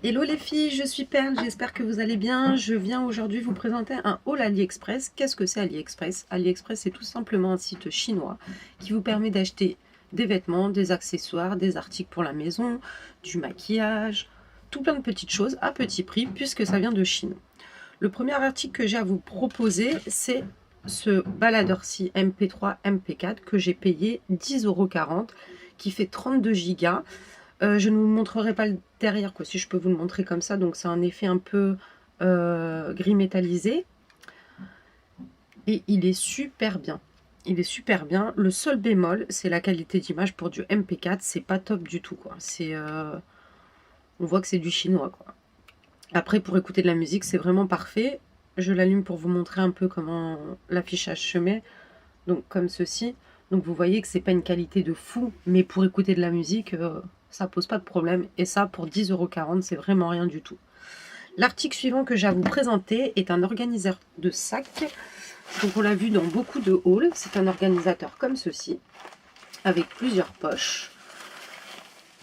Hello les filles, je suis Perle, j'espère que vous allez bien. Je viens aujourd'hui vous présenter un haul AliExpress. Qu'est-ce que c'est AliExpress? AliExpress, c'est tout simplement un site chinois qui vous permet d'acheter des vêtements, des accessoires, des articles pour la maison, du maquillage, tout plein de petites choses à petit prix puisque ça vient de Chine. Le premier article que j'ai à vous proposer, c'est ce baladeur-ci MP3 MP4 que j'ai payé 10,40 € qui fait 32 Go. Je ne vous montrerai pas le derrière, quoi, si je peux vous le montrer comme ça. Donc c'est un effet un peu gris métallisé. Et il est super bien. Il est super bien. Le seul bémol, c'est la qualité d'image pour du MP4. C'est pas top du tout, quoi. On voit que c'est du chinois, quoi. Après, pour écouter de la musique, c'est vraiment parfait. Je l'allume pour vous montrer un peu comment l'affichage se met. Donc comme ceci. Donc vous voyez que c'est pas une qualité de fou, mais pour écouter de la musique, ça pose pas de problème. Et ça, pour 10,40 €, c'est vraiment rien du tout. L'article suivant que j'ai à vous présenter est un organisateur de sacs. Donc on l'a vu dans beaucoup de hauls. C'est un organisateur comme ceci, avec plusieurs poches.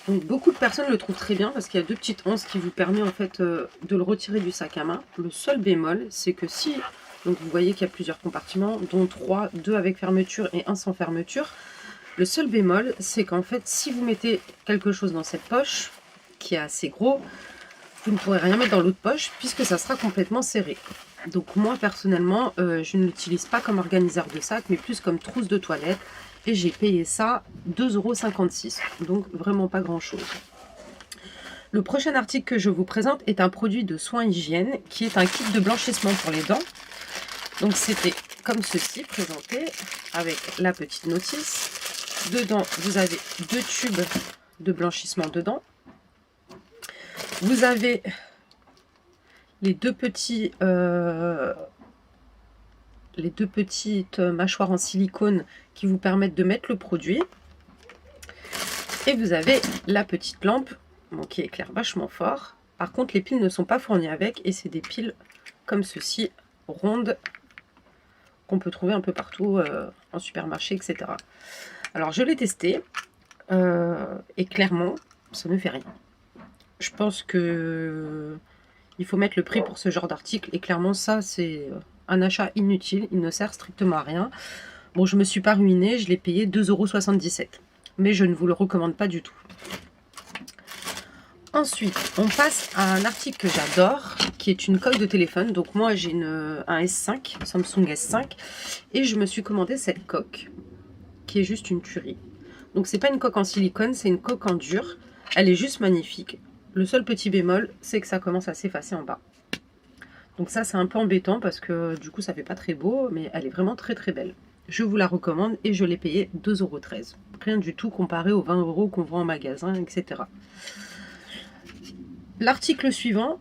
Donc beaucoup de personnes le trouvent très bien parce qu'il y a deux petites anses qui vous permettent en fait de le retirer du sac à main. Le seul bémol, c'est que si, donc vous voyez qu'il y a plusieurs compartiments, dont 3, 2 avec fermeture et 1 sans fermeture. Le seul bémol, c'est qu'en fait, si vous mettez quelque chose dans cette poche, qui est assez gros, vous ne pourrez rien mettre dans l'autre poche puisque ça sera complètement serré. Donc moi, personnellement, je ne l'utilise pas comme organisateur de sac, mais plus comme trousse de toilette. Et j'ai payé ça 2,56 €, donc vraiment pas grand chose. Le prochain article que je vous présente est un produit de soins hygiène qui est un kit de blanchissement pour les dents. Donc c'était comme ceci présenté avec la petite notice. Dedans vous avez 2 tubes de blanchissement dedans. Vous avez les deux petites mâchoires en silicone qui vous permettent de mettre le produit. Et vous avez la petite lampe qui éclaire vachement fort. Par contre, les piles ne sont pas fournies avec et c'est des piles comme ceci, rondes, qu'on peut trouver un peu partout en supermarché, etc. Alors, je l'ai testé et clairement, ça ne fait rien. Je pense que il faut mettre le prix pour ce genre d'article et clairement, ça, c'est un achat inutile. Il ne sert strictement à rien. Bon, je me suis pas ruinée, je l'ai payé 2,77 €. Mais je ne vous le recommande pas du tout. Ensuite, on passe à un article que j'adore, qui est une coque de téléphone. Donc moi, j'ai un S5, Samsung S5, et je me suis commandé cette coque, qui est juste une tuerie. Donc c'est pas une coque en silicone, c'est une coque en dur. Elle est juste magnifique. Le seul petit bémol, c'est que ça commence à s'effacer en bas. Donc ça, c'est un peu embêtant parce que du coup, ça fait pas très beau, mais elle est vraiment très très belle. Je vous la recommande et je l'ai payé 2,13 €. Rien du tout comparé aux 20 € qu'on vend en magasin, etc. L'article suivant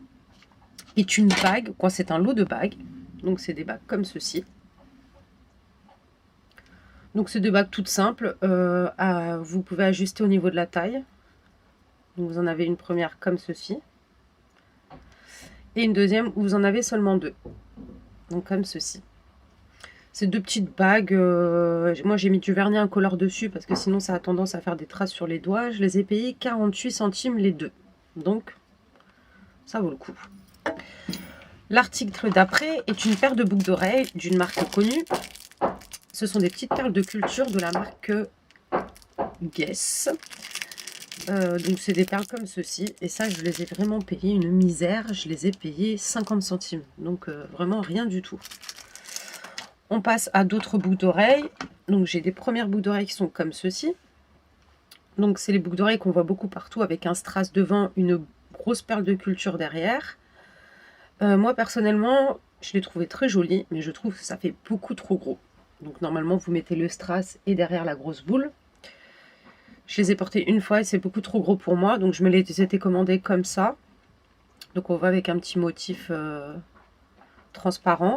est une bague, quoi, c'est un lot de bagues. Donc c'est des bagues comme ceci. Donc c'est des bagues toutes simples. Vous pouvez ajuster au niveau de la taille. Donc vous en avez une première comme ceci. Et une deuxième où vous en avez seulement 2. Donc comme ceci. Ces deux petites bagues, moi j'ai mis du vernis incolore dessus parce que sinon ça a tendance à faire des traces sur les doigts. Je les ai payés 48 centimes les deux. Donc ça vaut le coup. L'article d'après est une paire de boucles d'oreilles d'une marque connue. Ce sont des petites perles de culture de la marque Guess. Donc c'est des perles comme ceci. Et ça, je les ai vraiment payées une misère. Je les ai payées 50 centimes. Donc vraiment rien du tout. On passe à d'autres boucles d'oreilles. Donc j'ai des premières boucles d'oreilles qui sont comme ceci. Donc c'est les boucles d'oreilles qu'on voit beaucoup partout avec un strass devant, une grosse perle de culture derrière. Moi personnellement, je l'ai trouvé très joli, mais je trouve que ça fait beaucoup trop gros. Donc normalement vous mettez le strass et derrière la grosse boule. Je les ai portées une fois et c'est beaucoup trop gros pour moi, donc je me les étais commandées comme ça. Donc on voit avec un petit motif transparent.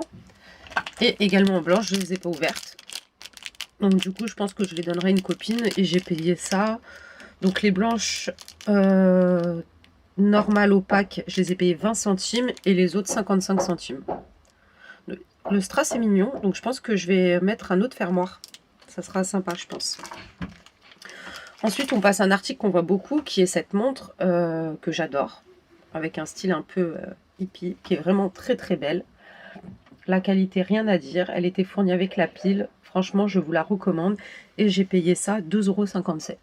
Et également en blanche, je ne les ai pas ouvertes. Donc du coup, je pense que je les donnerai à une copine et j'ai payé ça. Donc les blanches normales opaques, je les ai payées 20 centimes et les autres 55 centimes. Le strass est mignon, donc je pense que je vais mettre un autre fermoir. Ça sera sympa, je pense. Ensuite, on passe à un article qu'on voit beaucoup, qui est cette montre que j'adore. avec un style un peu hippie, qui est vraiment très très belle. La qualité, rien à dire. Elle était fournie avec la pile. Franchement, je vous la recommande. Et j'ai payé ça 2,57 €.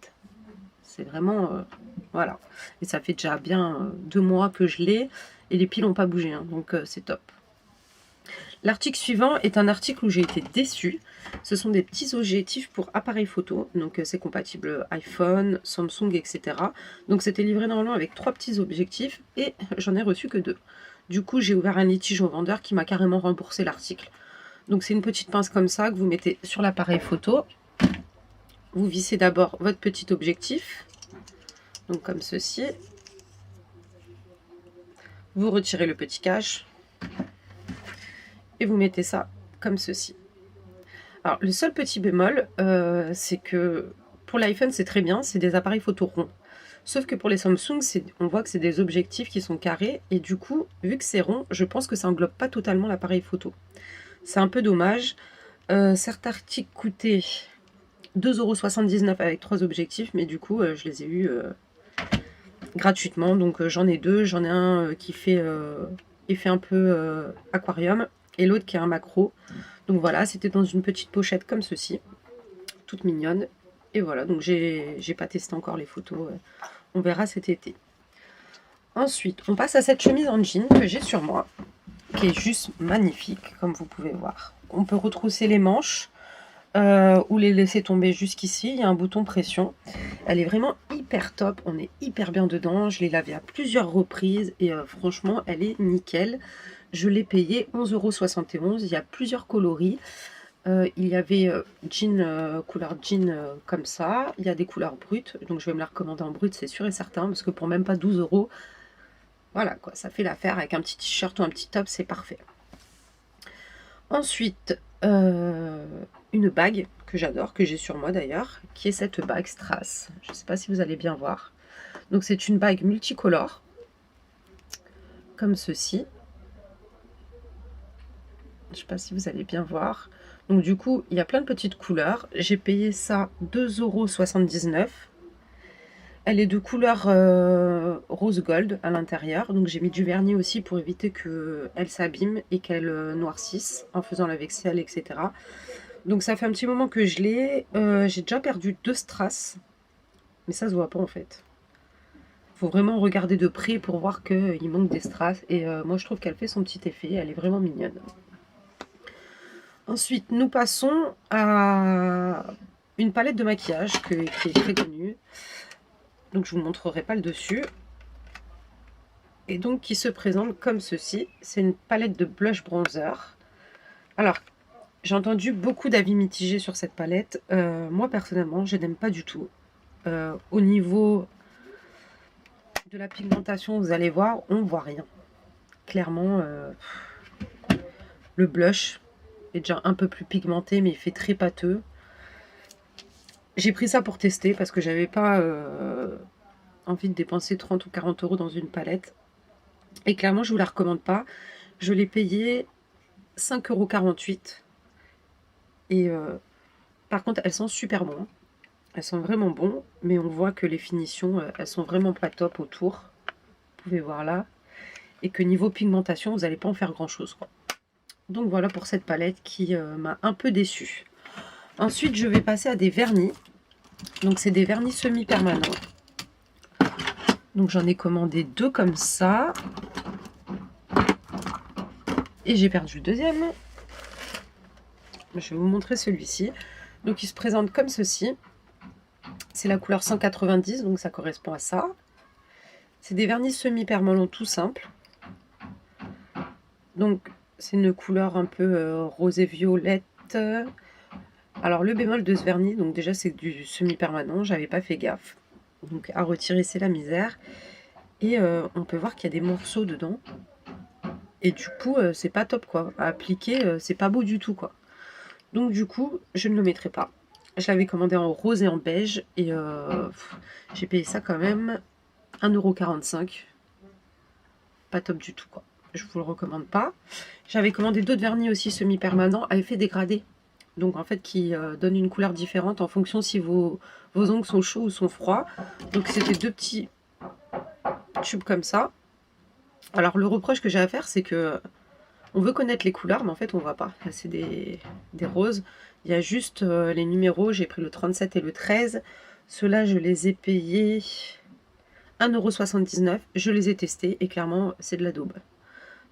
C'est vraiment... voilà. Et ça fait déjà bien 2 mois que je l'ai. Et les piles n'ont pas bougé. Hein, donc c'est top. L'article suivant est un article où j'ai été déçue. Ce sont des petits objectifs pour appareil photo. Donc c'est compatible iPhone, Samsung, etc. Donc c'était livré normalement avec 3 petits objectifs. Et j'en ai reçu que 2. Du coup, j'ai ouvert un litige au vendeur qui m'a carrément remboursé l'article. Donc c'est une petite pince comme ça que vous mettez sur l'appareil photo. Vous vissez d'abord votre petit objectif. Donc comme ceci. Vous retirez le petit cache. Et vous mettez ça comme ceci. Alors le seul petit bémol, c'est que pour l'iPhone c'est très bien, c'est des appareils photo ronds. Sauf que pour les Samsung, on voit que c'est des objectifs qui sont carrés. Et du coup, vu que c'est rond, je pense que ça englobe pas totalement l'appareil photo. C'est un peu dommage. Certains articles coûtaient 2,79 € avec 3 objectifs. Mais du coup, je les ai eus gratuitement. Donc j'en ai 2. J'en ai un qui fait effet un peu aquarium. Et l'autre qui est un macro. Donc voilà, c'était dans une petite pochette comme ceci. Toute mignonne. Et voilà, donc j'ai pas testé encore les photos. On verra cet été. Ensuite, on passe à cette chemise en jean que j'ai sur moi, qui est juste magnifique, comme vous pouvez voir. On peut retrousser les manches ou les laisser tomber jusqu'ici. Il y a un bouton pression. Elle est vraiment hyper top. On est hyper bien dedans. Je l'ai lavée à plusieurs reprises et franchement, elle est nickel. Je l'ai payée 11,71 €. Il y a plusieurs coloris. Il y avait jean, couleur jean comme ça. Il y a des couleurs brutes. Donc je vais me la recommander en brute, c'est sûr et certain. Parce que pour même pas 12 €, voilà quoi, ça fait l'affaire. Avec un petit t-shirt ou un petit top, c'est parfait. Ensuite, une bague que j'adore, que j'ai sur moi d'ailleurs, qui est cette bague Strass. Je ne sais pas si vous allez bien voir. Donc c'est une bague multicolore, comme ceci. Je ne sais pas si vous allez bien voir. Donc du coup, il y a plein de petites couleurs. J'ai payé ça 2,79 €. Elle est de couleur rose gold à l'intérieur. Donc j'ai mis du vernis aussi pour éviter qu'elle s'abîme et qu'elle noircisse en faisant la vaisselle, etc. Donc ça fait un petit moment que je l'ai. J'ai déjà perdu 2 strass. Mais ça se voit pas en fait. Faut vraiment regarder de près pour voir qu'il manque des strass. Et moi je trouve qu'elle fait son petit effet. Elle est vraiment mignonne. Ensuite, nous passons à une palette de maquillage qui est très connue. Donc, je ne vous montrerai pas le dessus. Et donc, qui se présente comme ceci. C'est une palette de blush bronzer. Alors, j'ai entendu beaucoup d'avis mitigés sur cette palette. Moi, personnellement, je n'aime pas du tout. Au niveau de la pigmentation, vous allez voir, on ne voit rien. Clairement, le blush est déjà un peu plus pigmenté, mais il fait très pâteux. J'ai pris ça pour tester parce que j'avais pas envie de dépenser 30 ou 40 € dans une palette. Et clairement, je vous la recommande pas. Je l'ai payé 5,48 €. Et par contre, elles sont super bonnes. Elles sont vraiment bonnes, mais on voit que les finitions, elles sont vraiment pas top autour. Vous pouvez voir là. Et que niveau pigmentation, vous n'allez pas en faire grand-chose, quoi. Donc voilà pour cette palette qui m'a un peu déçue. Ensuite, je vais passer à des vernis. Donc, c'est des vernis semi-permanents. Donc, j'en ai commandé 2 comme ça. Et j'ai perdu le deuxième. Je vais vous montrer celui-ci. Donc, il se présente comme ceci. C'est la couleur 190, donc ça correspond à ça. C'est des vernis semi-permanents tout simples. Donc, c'est une couleur un peu rosé violette. Alors, le bémol de ce vernis, donc déjà, c'est du semi-permanent. J'avais pas fait gaffe. Donc, à retirer, c'est la misère. Et on peut voir qu'il y a des morceaux dedans. Et du coup, c'est pas top, quoi. À appliquer, c'est pas beau du tout, quoi. Donc, du coup, je ne le mettrai pas. Je l'avais commandé en rose et en beige. Et j'ai payé ça quand même 1,45 €. Pas top du tout, quoi. Je vous le recommande pas. J'avais commandé d'autres vernis aussi semi-permanents à effet dégradé. Donc en fait qui donnent une couleur différente en fonction si vos ongles sont chauds ou sont froids. Donc c'était 2 petits tubes comme ça. Alors le reproche que j'ai à faire, c'est que on veut connaître les couleurs, mais en fait on voit pas. Là c'est des roses. Il y a juste les numéros, j'ai pris le 37 et le 13. Ceux-là je les ai payés 1,79 €. Je les ai testés et clairement c'est de la daube.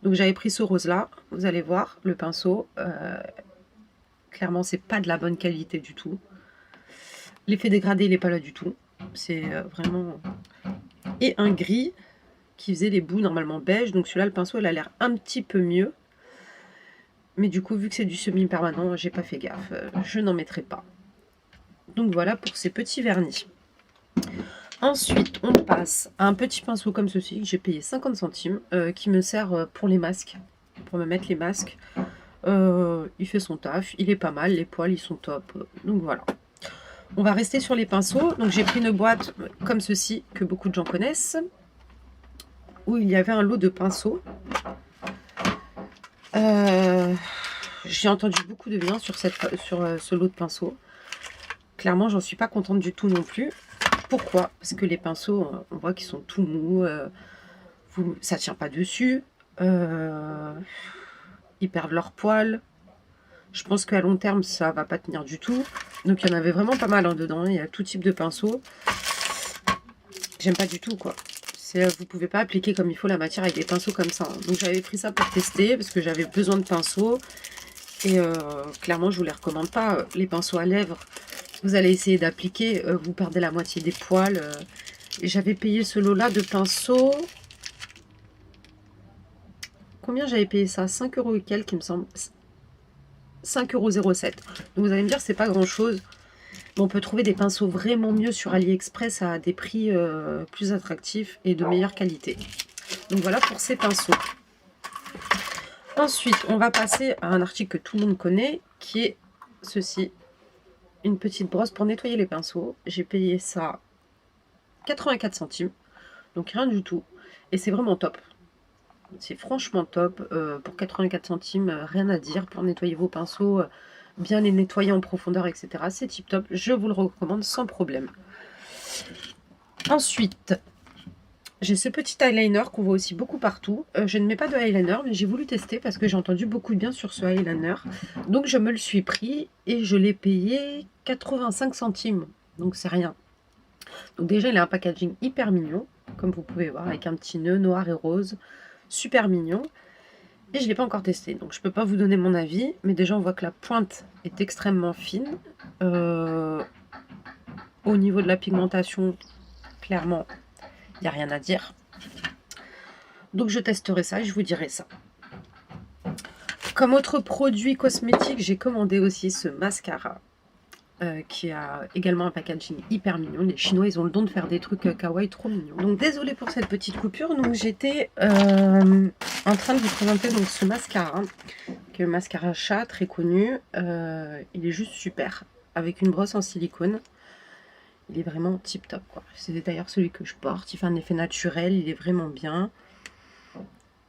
Donc j'avais pris ce rose là, vous allez voir, le pinceau, clairement c'est pas de la bonne qualité du tout. L'effet dégradé il n'est pas là du tout. C'est vraiment... Et un gris qui faisait les bouts normalement beige. Donc celui-là, le pinceau, il a l'air un petit peu mieux. Mais du coup, vu que c'est du semi-permanent, j'ai pas fait gaffe. Je n'en mettrai pas. Donc voilà pour ces petits vernis. Ensuite, on passe à un petit pinceau comme ceci, que j'ai payé 50 centimes, qui me sert pour les masques, pour me mettre les masques. Il fait son taf, il est pas mal, les poils, ils sont top. Donc voilà. On va rester sur les pinceaux. Donc j'ai pris une boîte comme ceci, que beaucoup de gens connaissent, où il y avait un lot de pinceaux. J'ai entendu beaucoup de bien sur ce lot de pinceaux. Clairement, j'en suis pas contente du tout non plus. Pourquoi? Parce que les pinceaux, on voit qu'ils sont tout mous, ça tient pas dessus, ils perdent leur poil. Je pense qu'à long terme, ça va pas tenir du tout. Donc il y en avait vraiment pas mal dedans. Il y a tout type de pinceaux. J'aime pas du tout, quoi. Vous pouvez pas appliquer comme il faut la matière avec des pinceaux comme ça. Donc j'avais pris ça pour tester parce que j'avais besoin de pinceaux. Et clairement, je vous les recommande pas. Les pinceaux à lèvres, vous allez essayer d'appliquer, vous perdez la moitié des poils. Et j'avais payé ce lot-là de pinceaux. Combien j'avais payé ça? 5 € et quelques, il me semble. 5,07 €. Donc vous allez me dire, c'est pas grand-chose. On peut trouver des pinceaux vraiment mieux sur AliExpress à des prix plus attractifs et de meilleure qualité. Donc voilà pour ces pinceaux. Ensuite, on va passer à un article que tout le monde connaît, qui est ceci. Une petite brosse pour nettoyer les pinceaux. J'ai payé ça 84 centimes. Donc rien du tout. Et c'est vraiment top. C'est franchement top. Pour 84 centimes, rien à dire pour nettoyer vos pinceaux. Bien les nettoyer en profondeur, etc. C'est tip top. Je vous le recommande sans problème. Ensuite, j'ai ce petit eyeliner qu'on voit aussi beaucoup partout. Je ne mets pas de eyeliner, mais j'ai voulu tester parce que j'ai entendu beaucoup de bien sur ce eyeliner. Donc je me le suis pris et je l'ai payé 85 centimes. Donc c'est rien. Donc déjà, il a un packaging hyper mignon, comme vous pouvez voir, avec un petit nœud noir et rose. Super mignon. Et je ne l'ai pas encore testé, donc je ne peux pas vous donner mon avis. Mais déjà, on voit que la pointe est extrêmement fine. Au niveau de la pigmentation, clairement, il n'y a rien à dire. Donc je testerai ça et je vous dirai ça. Comme autre produit cosmétique, j'ai commandé aussi ce mascara. Qui a également un packaging hyper mignon. Les Chinois, ils ont le don de faire des trucs kawaii trop mignons. Donc désolée pour cette petite coupure. Donc j'étais en train de vous présenter donc ce mascara, qui est un mascara chat très connu. Il est juste super, avec une brosse en silicone. Il est vraiment tip top, quoi. C'est d'ailleurs celui que je porte. Il fait un effet naturel, il est vraiment bien.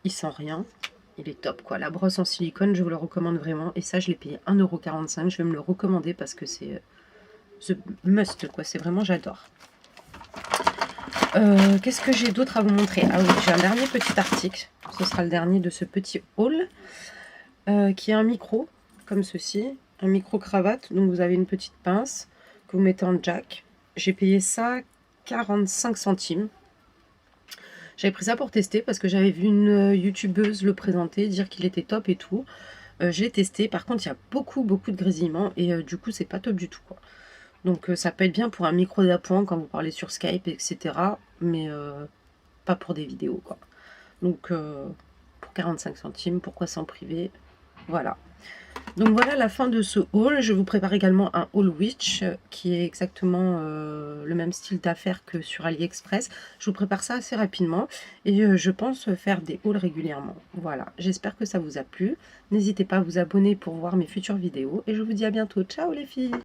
Il sent rien. Il est top, quoi. La brosse en silicone, je vous le recommande vraiment. Et ça, je l'ai payé 1,45 €. Je vais me le recommander parce que c'est the must, quoi. C'est vraiment, j'adore. Qu'est-ce que j'ai d'autre à vous montrer? Ah oui, j'ai un dernier petit article. Ce sera le dernier de ce petit haul. Qui est un micro, comme ceci. Un micro-cravate. Donc, vous avez une petite pince que vous mettez en jack. J'ai payé ça 45 centimes. J'avais pris ça pour tester parce que j'avais vu une youtubeuse le présenter, dire qu'il était top et tout. J'ai testé, par contre il y a beaucoup de grésillements et du coup c'est pas top du tout, quoi. Donc ça peut être bien pour un micro d'appoint quand vous parlez sur Skype, etc. Mais pas pour des vidéos, quoi. Donc pour 45 centimes, pourquoi s'en priver? Voilà. Donc voilà la fin de ce haul. Je vous prépare également un haul Witch qui est exactement le même style d'affaires que sur AliExpress. Je vous prépare ça assez rapidement et je pense faire des hauls régulièrement. Voilà, j'espère que ça vous a plu. N'hésitez pas à vous abonner pour voir mes futures vidéos et je vous dis à bientôt. Ciao les filles!